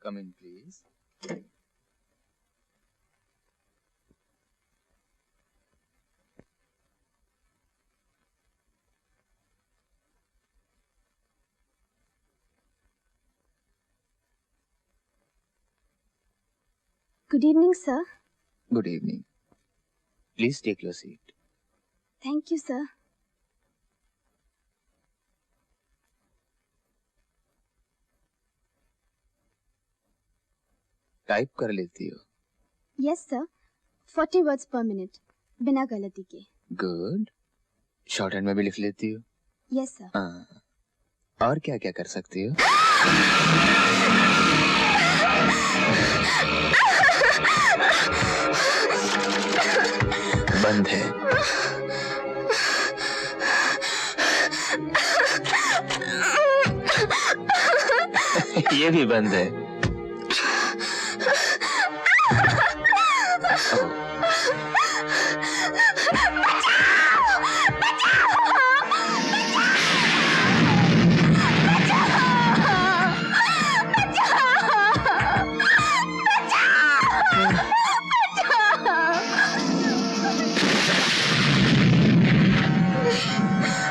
Come in, please. Good evening, sir. Good evening. Please take your seat. Thank you, sir. Type कर लेती हो? Yes, sir. 40 words per minute. बिना गलती के. Good. Short hand में भी लिख लेती हो? Yes, sir. और क्या क्या कर सकती हो? बंद है. ये भी बंद है.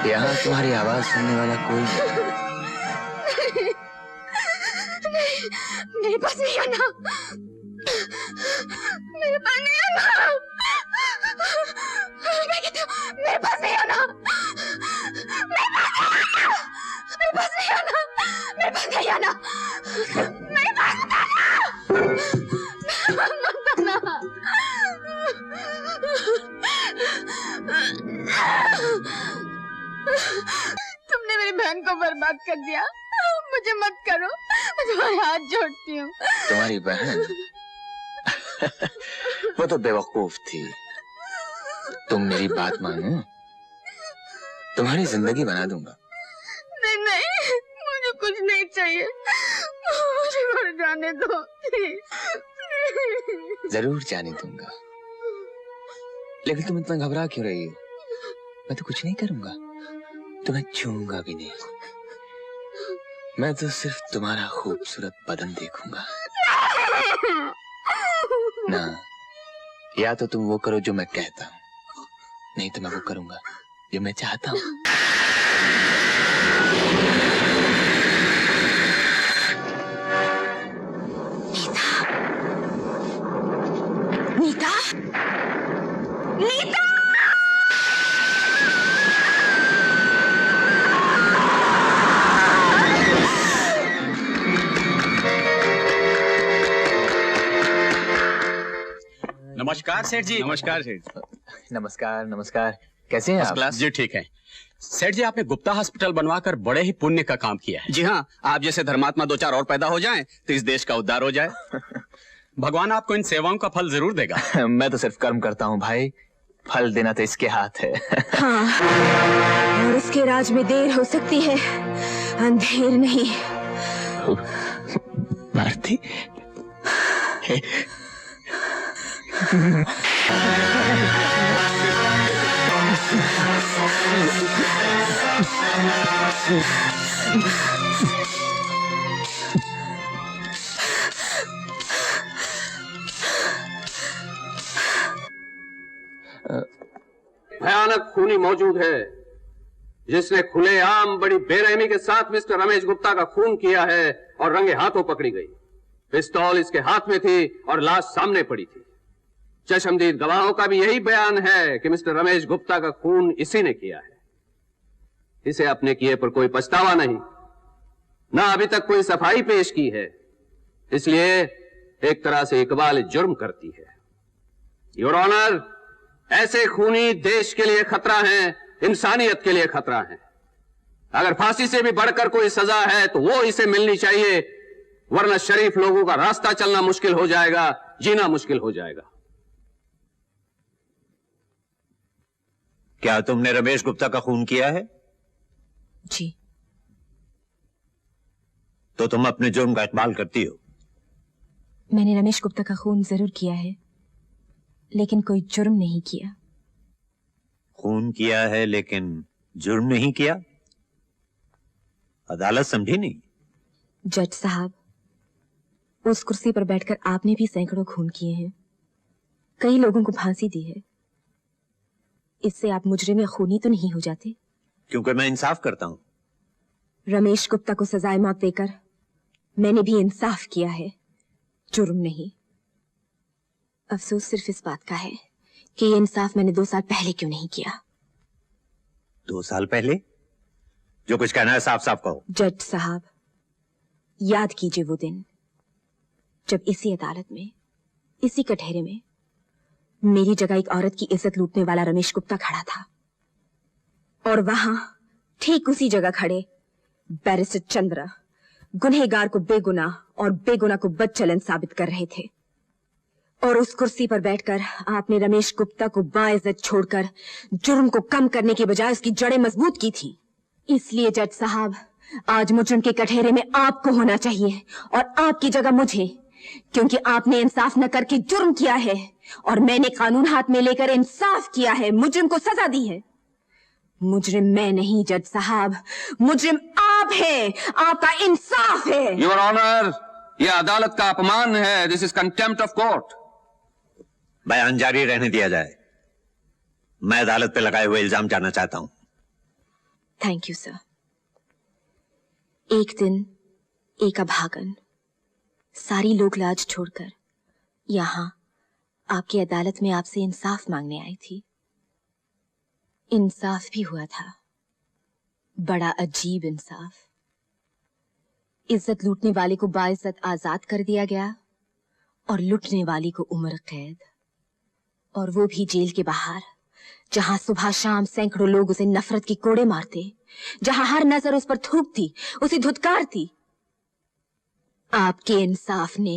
यहाँ तुम्हारी आवाज सुनने वाला कोई नहीं. मेरे पास नहीं आना. मेरे पास नहीं आना. मैं कहती हूँ, मेरे पास नहीं आना. मेरे पास नहीं आना. मेरे पास नहीं आना. मेरे पास मत आना. तुमने मेरी बहन को बर्बाद कर दिया. मुझे मत करो. मैं तुम्हारे हाथ जोड़ती हूँ. तुम्हारी बहन? वो तो बेवकूफ थी. तुम मेरी बात मानो, तुम्हारी जिंदगी बना दूंगा. नहीं नहीं, मुझे कुछ नहीं चाहिए. मुझे मर जाने दो. जरूर जाने दूंगा. लेकिन तुम इतना घबरा क्यों रही हो? मैं तो कुछ नहीं करूंगा. तुम्हें छूऊंगा भी नहीं. मैं तो सिर्फ तुम्हारा खूबसूरत बदन देखूंगा. ना, या तो तुम वो करो जो मैं कहता हूँ, नहीं तो मैं वो करूंगा जो मैं चाहता हूँ. नीता, नीता, नमस्कार सेठ जी. नमस्कार सेठ. नमस्कार नमस्कार. कैसे हैं आप? जी ठीक है. सेठ जी, आपने गुप्ता हॉस्पिटल बनवाकर बड़े ही पुण्य का काम किया है. जी हाँ, आप जैसे धर्मात्मा दो चार और पैदा हो जाएं तो इस देश का उद्धार हो जाए. भगवान आपको इन सेवाओं का फल जरूर देगा. मैं तो सिर्फ कर्म करता हूँ भाई. फल देना तो इसके हाथ है. हाँ, और उसके राज में देर हो सकती है, अंधेर नहीं. भारती, भयानक खूनी मौजूद है जिसने खुलेआम बड़ी बेरहमी के साथ मिस्टर रमेश गुप्ता का खून किया है और रंगे हाथों पकड़ी गई. पिस्तौल इसके हाथ में थी और लाश सामने पड़ी थी. चश्मदीद गवाहों का भी यही बयान है कि मिस्टर रमेश गुप्ता का खून इसी ने किया है. इसे अपने किए पर कोई पछतावा नहीं, ना अभी तक कोई सफाई पेश की है. इसलिए एक तरह से इकबाल जुर्म करती है. योर ऑनर, ऐसे खूनी देश के लिए खतरा है, इंसानियत के लिए खतरा है. अगर फांसी से भी बढ़कर कोई सजा है तो वो इसे मिलनी चाहिए, वरना शरीफ लोगों का रास्ता चलना मुश्किल हो जाएगा, जीना मुश्किल हो जाएगा. क्या तुमने रमेश गुप्ता का खून किया है? जी. तो तुम अपने जुर्म का इकबाल करती हो? मैंने रमेश गुप्ता का खून जरूर किया है, लेकिन कोई जुर्म नहीं किया. खून किया है लेकिन जुर्म नहीं किया? अदालत समझी नहीं? जज साहब, उस कुर्सी पर बैठकर आपने भी सैकड़ों खून किए हैं, कई लोगों को फांसी दी है। इससे आप मुजरिम या खूनी तो नहीं हो जाते? क्योंकि मैं इंसाफ करता हूं। रमेश गुप्ता को सजाए मौत देकर मैंने भी इंसाफ किया है, जुर्म नहीं। अफसोस सिर्फ इस बात का है कि ये इंसाफ मैंने 2 साल पहले क्यों नहीं किया। 2 साल पहले? जो कुछ कहना है साफ साफ कहो। जज साहब, याद कीजिए वो दिन जब इसी अदालत में, इसी कटहरे में मेरी जगह एक औरत की इज्जत लूटने वाला रमेश गुप्ता खड़ा था, और वहां ठीक उसी जगह खड़े बैरिस्टर चंद्रा गुनहगार को बेगुनाह और बेगुनाह को बदचलन साबित कर रहे थे। और उस कुर्सी पर बैठकर आपने रमेश गुप्ता को बाइज्जत छोड़कर जुर्म को कम करने की बजाय उसकी जड़ें मजबूत की थी। इसलिए जज साहब, आज मुजरिम के कटहरे में आपको होना चाहिए और आपकी जगह मुझे, क्योंकि आपने इंसाफ न करके जुर्म किया है और मैंने कानून हाथ में लेकर इंसाफ किया है, मुजरिम को सजा दी है। मुजरिम मैं नहीं जज साहब, मुजरिम आप हैं, आपका इंसाफ है। योर ऑनर, यह अदालत का अपमान है। This is contempt of court. बयान जारी रहने दिया जाए। मैं अदालत पे लगाए हुए इल्जाम जानना चाहता हूं। Thank you sir. एक दिन एक अभागन सारी लोग लाज छोड़कर यहां आपकी अदालत में आपसे इंसाफ मांगने आई थी। इंसाफ भी हुआ था, बड़ा अजीब इंसाफ। इज्जत लूटने वाले को बाइज्जत आजाद कर दिया गया और लूटने वाली को उम्र कैद, और वो भी जेल के बाहर, जहां सुबह शाम सैकड़ों लोग उसे नफरत की कोड़े मारते, जहां हर नजर उस पर थूकती, उसे धुतकारती। आपके इंसाफ ने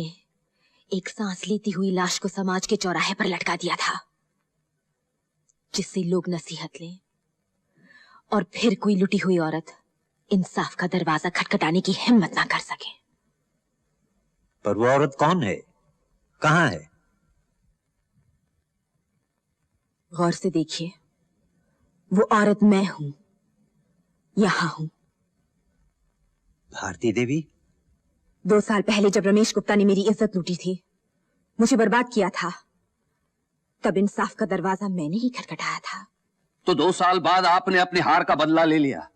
एक सांस लेती हुई लाश को समाज के चौराहे पर लटका दिया था, जिससे लोग नसीहत लें और फिर कोई लुटी हुई औरत इंसाफ का दरवाजा खटखटाने की हिम्मत ना कर सके। पर वो औरत कौन है, कहां है? गौर से देखिए, वो औरत मैं हूं, यहां हूं। भारती देवी? 2 साल पहले जब रमेश गुप्ता ने मेरी इज्जत लूटी थी, मुझे बर्बाद किया था, तब इंसाफ का दरवाजा मैंने ही खटखटाया था। तो 2 साल बाद आपने अपनी हार का बदला ले लिया।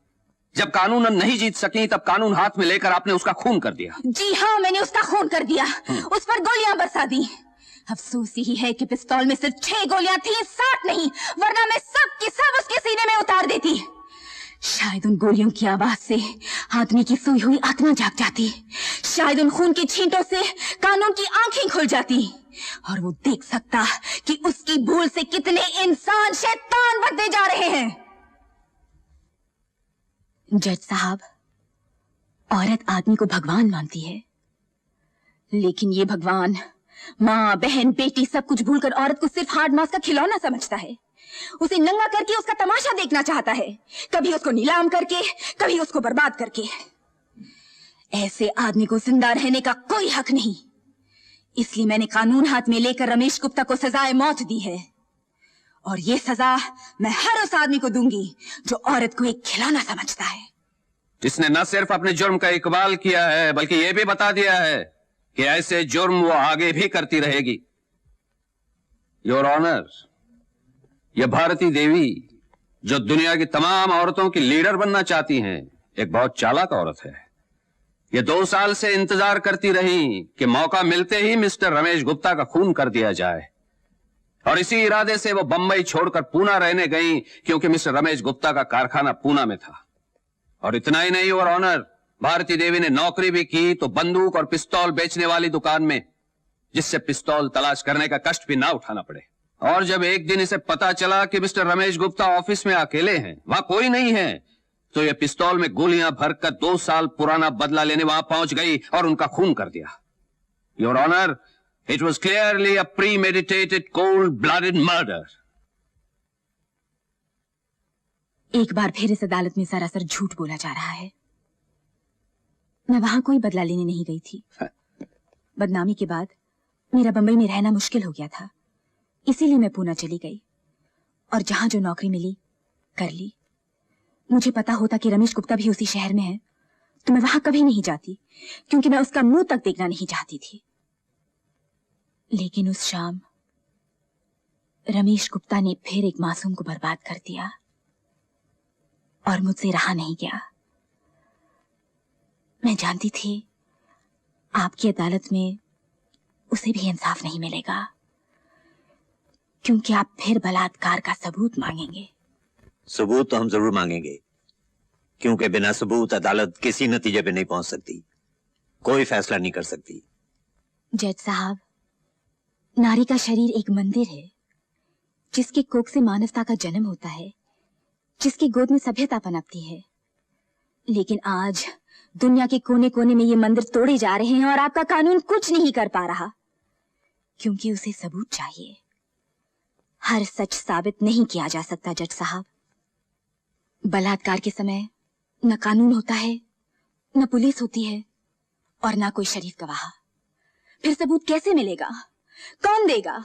जब कानूनन नहीं जीत सकी, तब कानून हाथ में लेकर आपने उसका खून कर दिया। जी हाँ, मैंने उसका खून कर दिया, उस पर गोलियां बरसा दी। अफसोस यही है कि पिस्तौल में सिर्फ 6 गोलियां थी, 7 नहीं, वरना मैं सब की सब उसके सीने में उतार देती। शायद उन गोलियों की आवाज से आदमी की सोई हुई आत्मा जाग जाती, शायद उन खून की छींटों से कानून की आंखें खुल जाती, और वो देख सकता कि उसकी भूल से कितने इंसान शैतान बनते जा रहे हैं। जज साहब, औरत आदमी को भगवान मानती है, लेकिन ये भगवान माँ, बहन, बेटी सब कुछ भूलकर औरत को सिर्फ हार्ड मास का खिलौना समझता है। उसे नंगा करके उसका तमाशा देखना चाहता है, कभी उसको नीलाम करके, कभी उसको बर्बाद करके। ऐसे आदमी को जिंदा रहने का कोई हक नहीं। इसलिए मैंने कानून हाथ में लेकर रमेश गुप्ता को सजाए मौत दी है, और ये सजा मैं हर उस आदमी को दूंगी जो औरत को एक खिलौना समझता है। जिसने न सिर्फ अपने जुर्म का इकबाल किया है, बल्कि यह भी बता दिया है कि ऐसे जुर्म वो आगे भी करती रहेगी। योर ऑनर, यह भारती देवी, जो दुनिया की तमाम औरतों की लीडर बनना चाहती हैं, एक बहुत चालाक औरत है। ये 2 साल से इंतजार करती रही कि मौका मिलते ही मिस्टर रमेश गुप्ता का खून कर दिया जाए, और इसी इरादे से वो बंबई छोड़कर पूना रहने गई, क्योंकि मिस्टर रमेश गुप्ता का कारखाना पूना में था। और इतना ही नहीं योर ऑनर, भारती देवी ने नौकरी भी की तो बंदूक और पिस्तौल बेचने वाली दुकान में, जिससे पिस्तौल तलाश करने का कष्ट भी ना उठाना पड़े। और जब एक दिन इसे पता चला कि मिस्टर रमेश गुप्ता ऑफिस में अकेले हैं, वहां कोई नहीं है, तो ये पिस्तौल में गोलियां भरकर 2 साल पुराना बदला लेने वहां पहुंच गई और उनका खून कर दिया। Your honour, it was clearly a premeditated cold blooded murder. एक बार फिर इस अदालत में सरासर झूठ बोला जा रहा है। मैं वहां कोई बदला लेने नहीं गई थी। बदनामी के बाद मेरा बंबई में रहना मुश्किल हो गया था, इसीलिए मैं पूना चली गई, और जहां जो नौकरी मिली कर ली। मुझे पता होता कि रमेश गुप्ता भी उसी शहर में है तो मैं वहां कभी नहीं जाती, क्योंकि मैं उसका मुंह तक देखना नहीं चाहती थी। लेकिन उस शाम रमेश गुप्ता ने फिर एक मासूम को बर्बाद कर दिया और मुझसे रहा नहीं गया। मैं जानती थी आपकी अदालत में उसे भी इंसाफ नहीं मिलेगा, क्योंकि आप फिर बलात्कार का सबूत मांगेंगे। सबूत तो हम जरूर मांगेंगे, क्योंकि बिना सबूत अदालत किसी नतीजे पे नहीं पहुंच सकती, कोई फैसला नहीं कर सकती। जज साहब, नारी का शरीर एक मंदिर है जिसकी कोख से मानवता का जन्म होता है, जिसकी गोद में सभ्यता पनपती है। लेकिन आज दुनिया के कोने कोने में ये मंदिर तोड़े जा रहे हैं और आपका कानून कुछ नहीं कर पा रहा, क्योंकि उसे सबूत चाहिए। हर सच साबित नहीं किया जा सकता जज साहब। बलात्कार के समय न कानून होता है, न पुलिस होती है और न कोई शरीफ गवाह। फिर सबूत कैसे मिलेगा? कौन देगा?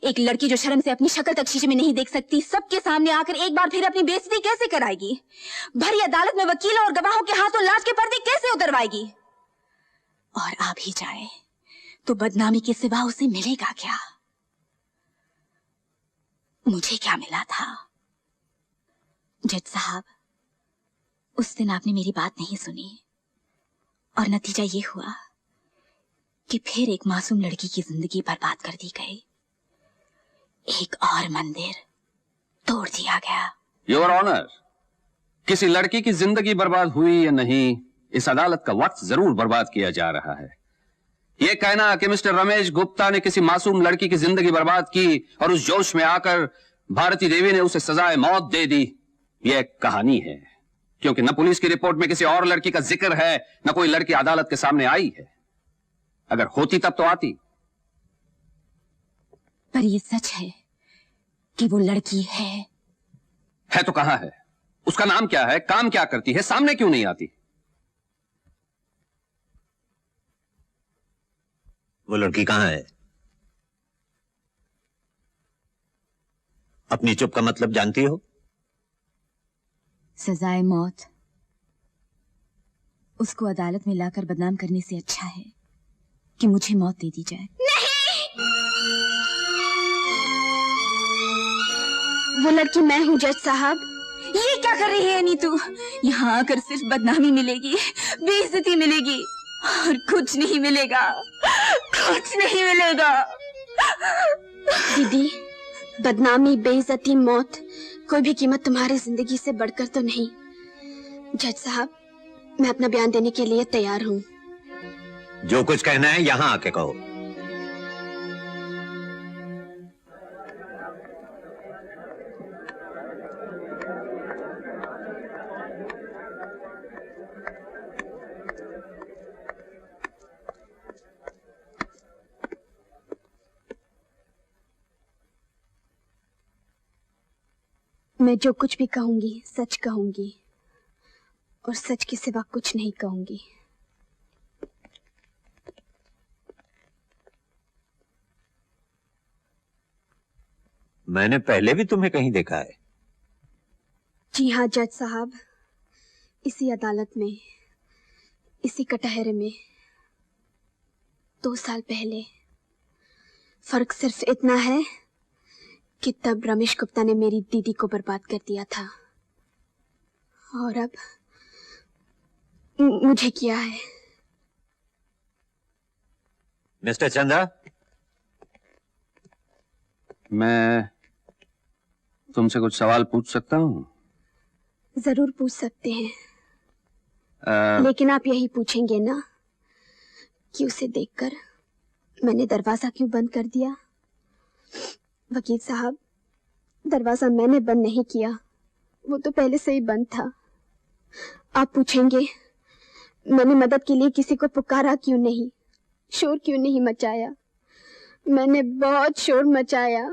एक लड़की जो शर्म से अपनी शक्ल तक शीशे में नहीं देख सकती, सबके सामने आकर एक बार फिर अपनी बेइज्जती कैसे कराएगी? भरी अदालत में वकीलों और गवाहों के हाथों लाश के पर्दे कैसे उतरवाएगी? और आ भी जाए तो बदनामी के सिवा उसे मिलेगा क्या? मुझे क्या मिला था? जज साहब, उस दिन आपने मेरी बात नहीं सुनी और नतीजा ये हुआ कि फिर एक मासूम लड़की की जिंदगी बर्बाद कर दी गई। एक और मंदिर तोड़ दिया गया। योर ऑनर, किसी लड़की की जिंदगी बर्बाद हुई या नहीं, इस अदालत का वक्त जरूर बर्बाद किया जा रहा है। यह कहना कि मिस्टर रमेश गुप्ता ने किसी मासूम लड़की की जिंदगी बर्बाद की और उस जोश में आकर भारती देवी ने उसे सजाए मौत दे दी, यह एक कहानी है, क्योंकि न पुलिस की रिपोर्ट में किसी और लड़की का जिक्र है, न कोई लड़की अदालत के सामने आई है। अगर होती तब तो आती। पर ये सच है कि वो लड़की है तो कहां है? उसका नाम क्या है? काम क्या करती है? सामने क्यों नहीं आती? वो लड़की कहां है? अपनी चुप का मतलब जानती हो? सजाए मौत उसको अदालत में लाकर बदनाम करने से अच्छा है कि मुझे मौत दे दी जाए। वो लड़की मैं हूँ जज साहब। ये क्या कर रही है नीतू? यहाँ आकर सिर्फ बदनामी मिलेगी, बेइज्जती मिलेगी और कुछ नहीं मिलेगा, कुछ नहीं मिलेगा। दीदी, बदनामी, बेइज्जती, मौत, कोई भी कीमत तुम्हारी जिंदगी से बढ़कर तो नहीं। जज साहब, मैं अपना बयान देने के लिए तैयार हूँ। जो कुछ कहना है यहां आके कहो। मैं जो कुछ भी कहूंगी सच कहूंगी और सच के सिवा कुछ नहीं कहूंगी। मैंने पहले भी तुम्हें कहीं देखा है। जी हाँ जज साहब, इसी अदालत में, इसी कटहरे में 2 साल पहले। फर्क सिर्फ इतना है कि तब रमेश गुप्ता ने मेरी दीदी को बर्बाद कर दिया था और अब मुझे किया है। मिस्टर चंद्रा, मैं तुमसे कुछ सवाल पूछ सकता हूँ? जरूर पूछ सकते हैं, लेकिन आप यही पूछेंगे ना कि उसे देखकर मैंने दरवाजा क्यों बंद कर दिया? वकील साहब, दरवाजा मैंने बंद नहीं किया, वो तो पहले से ही बंद था। आप पूछेंगे मैंने मदद के लिए किसी को पुकारा क्यों नहीं, शोर क्यों नहीं मचाया? मैंने बहुत शोर मचाया,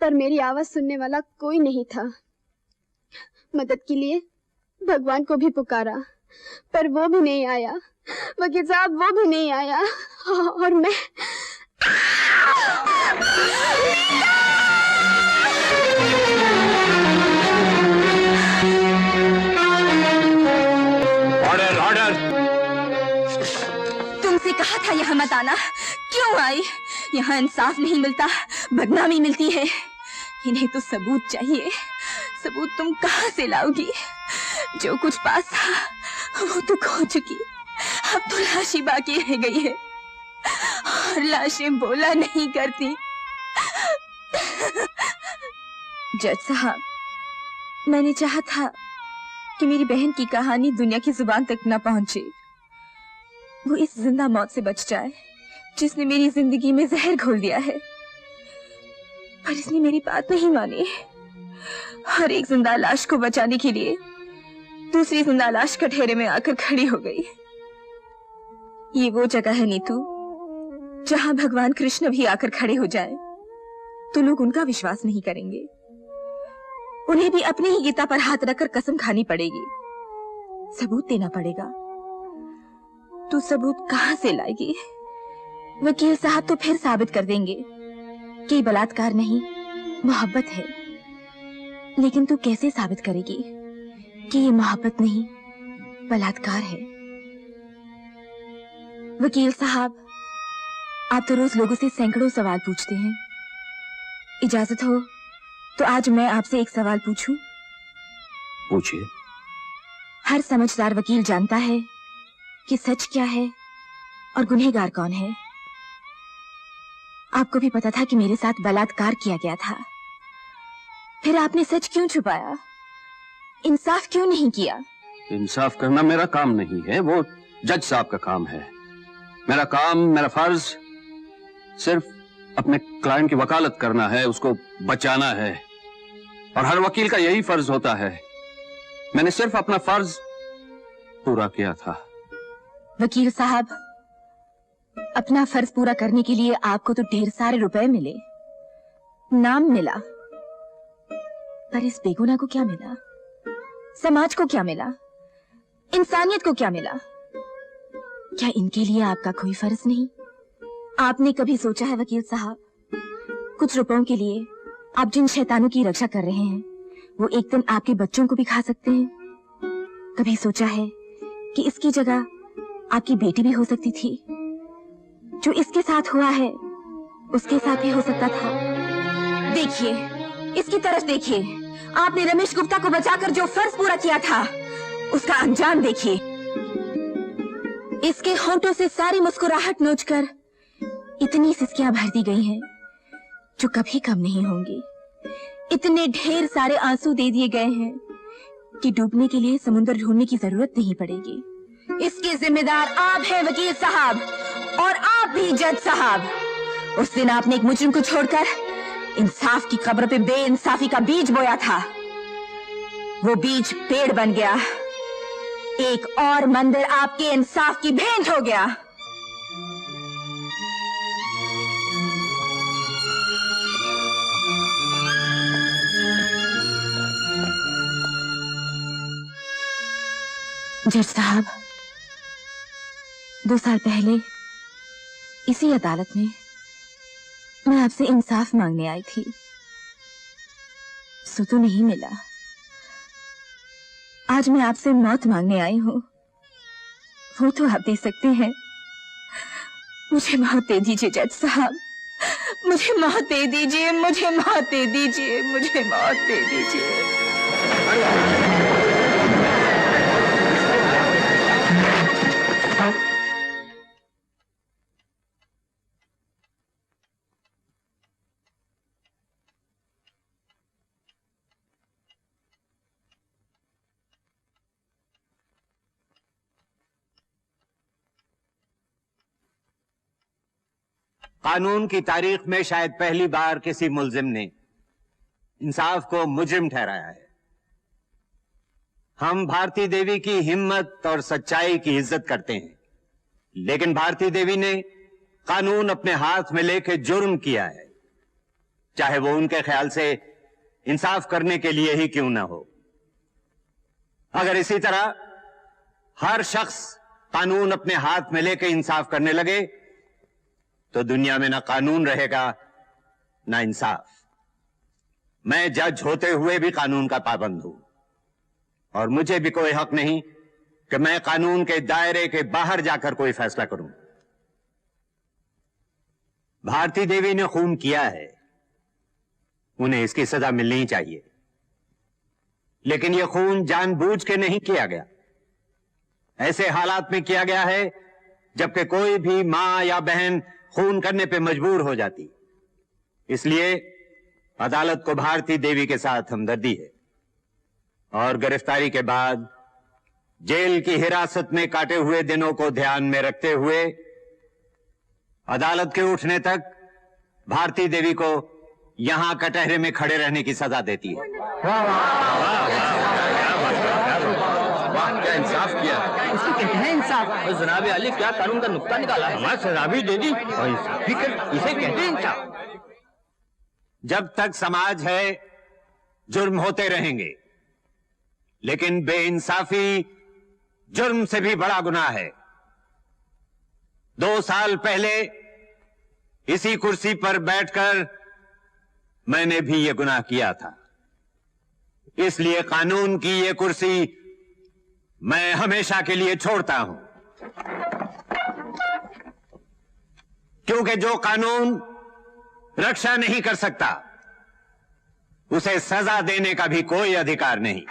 पर मेरी आवाज सुनने वाला कोई नहीं था। मदद के लिए भगवान को भी पुकारा, पर वो भी नहीं आया। वकील साहब, वो भी नहीं आया और मैं ऑर्डर, ऑर्डर। तुमसे कहा था यहाँ मत आना, क्यों आई? यहाँ इंसाफ नहीं मिलता, बदनामी मिलती है। इन्हें तो सबूत चाहिए। सबूत तुम कहाँ से लाओगी? जो कुछ पास था वो तो खो चुकी, अब तो लाश ही बाकी रह गई है, और लाशें बोला नहीं करती। जज साहब, मैंने चाहा था कि मेरी बहन की कहानी दुनिया की जुबान तक न पहुंचे, वो इस जिंदा मौत से बच जाए जिसने मेरी जिंदगी में जहर घोल दिया है। पर इसने मेरी बात नहीं मानी, और एक जिंदा लाश को बचाने के लिए दूसरी जिंदा लाश कटहरे में आकर खड़ी हो गई। ये वो जगह है नीतू, जहां भगवान कृष्ण भी आकर खड़े हो जाए तो लोग उनका विश्वास नहीं करेंगे। उन्हें भी अपनी ही गीता पर हाथ रखकर कसम खानी पड़ेगी, सबूत देना पड़ेगा। तू सबूत कहां से लाएगी? वकील साहब तो फिर साबित कर देंगे कि बलात्कार नहीं, मोहब्बत है। लेकिन तू कैसे साबित करेगी कि ये मोहब्बत नहीं, बलात्कार है? वकील साहब, आप तो रोज लोगों से सैकड़ों सवाल पूछते हैं। इजाजत हो तो आज मैं आपसे एक सवाल पूछूं? पूछिए। हर समझदार वकील जानता है कि सच क्या है और गुनहगार कौन है। आपको भी पता था कि मेरे साथ बलात्कार किया गया था, फिर आपने सच क्यों छुपाया? इंसाफ क्यों नहीं किया? इंसाफ करना मेरा काम नहीं है, वो जज साहब का काम है। मेरा काम, मेरा फर्ज सिर्फ अपने क्लाइंट की वकालत करना है, उसको बचाना है, और हर वकील का यही फर्ज होता है। मैंने सिर्फ अपना फर्ज पूरा किया था। वकील साहब, अपना फर्ज पूरा करने के लिए आपको तो ढेर सारे रुपए मिले, नाम मिला, पर इस बेगुनाह को क्या मिला? समाज को क्या मिला? इंसानियत को क्या मिला? क्या इनके लिए आपका कोई फर्ज नहीं? आपने कभी सोचा है वकील साहब, कुछ रुपयों के लिए आप जिन शैतानों की रक्षा कर रहे हैं वो एक दिन आपके बच्चों को भी खा सकते हैं? कभी सोचा है कि इसकी जगह आपकी बेटी भी हो सकती थी? जो इसके साथ हुआ है उसके साथ भी हो सकता था। देखिए, इसकी तरफ देखिए, आपने रमेश गुप्ता को बचाकर जो फर्ज पूरा किया था उसका अंजाम देखिए। इसके होंठों से सारी मुस्कुराहट नोचकर इतनी सिसकियां भर दी गई हैं जो कभी कम नहीं होंगी। इतने ढेर सारे आंसू दे दिए गए हैं कि डूबने के लिए समुद्र ढूंढने की जरूरत नहीं पड़ेगी। इसके जिम्मेदार आप हैं वकील साहब, और आप भी जज साहब। उस दिन आपने एक मुजरिम को छोड़कर इंसाफ की कब्र पे बेइंसाफी का बीज बोया था। वो बीज पेड़ बन गया, एक और मंदिर आपके इंसाफ की भेंट हो गया। जज साहब, 2 साल पहले इसी अदालत में मैं आपसे इंसाफ मांगने आई थी, सो तो नहीं मिला। आज मैं आपसे मौत मांगने आई हूँ, वो तो आप दे सकते हैं। मुझे मौत दे दीजिए जज साहब, मुझे मौत दे दीजिए, मुझे मौत दे दीजिए, मुझे मौत दे दीजिए। कानून की तारीख में शायद पहली बार किसी मुल्जिम ने इंसाफ को मुजरिम ठहराया है। हम भारती देवी की हिम्मत और सच्चाई की इज्जत करते हैं, लेकिन भारती देवी ने कानून अपने हाथ में लेके जुर्म किया है, चाहे वो उनके ख्याल से इंसाफ करने के लिए ही क्यों ना हो। अगर इसी तरह हर शख्स कानून अपने हाथ में लेके इंसाफ करने लगे तो दुनिया में ना कानून रहेगा ना इंसाफ। मैं जज होते हुए भी कानून का पाबंद हूं, और मुझे भी कोई हक नहीं कि मैं कानून के दायरे के बाहर जाकर कोई फैसला करूं। भारती देवी ने खून किया है, उन्हें इसकी सजा मिलनी चाहिए। लेकिन यह खून जानबूझ के नहीं किया गया, ऐसे हालात में किया गया है जबकि कोई भी मां या बहन खून करने पे मजबूर हो जाती। इसलिए अदालत को भारती देवी के साथ हमदर्दी है और गिरफ्तारी के बाद जेल की हिरासत में काटे हुए दिनों को ध्यान में रखते हुए अदालत के उठने तक भारती देवी को यहां कटहरे में खड़े रहने की सजा देती है। क्या इंसाफ किया, इसको कहते हैं इंसाफ। और जनाब अली क्या कानून का नुक्ता निकाला, हमारी सजा भी दे दी और इंसाफ भी कर, इसे कहते हैं इंसाफ। जब तक समाज है जुर्म होते रहेंगे, लेकिन बेइंसाफी जुर्म से भी बड़ा गुनाह है। 2 साल पहले इसी कुर्सी पर बैठकर मैंने भी यह गुनाह किया था। इसलिए कानून की यह कुर्सी मैं हमेशा के लिए छोड़ता हूं, क्योंकि जो कानून रक्षा नहीं कर सकता उसे सजा देने का भी कोई अधिकार नहीं।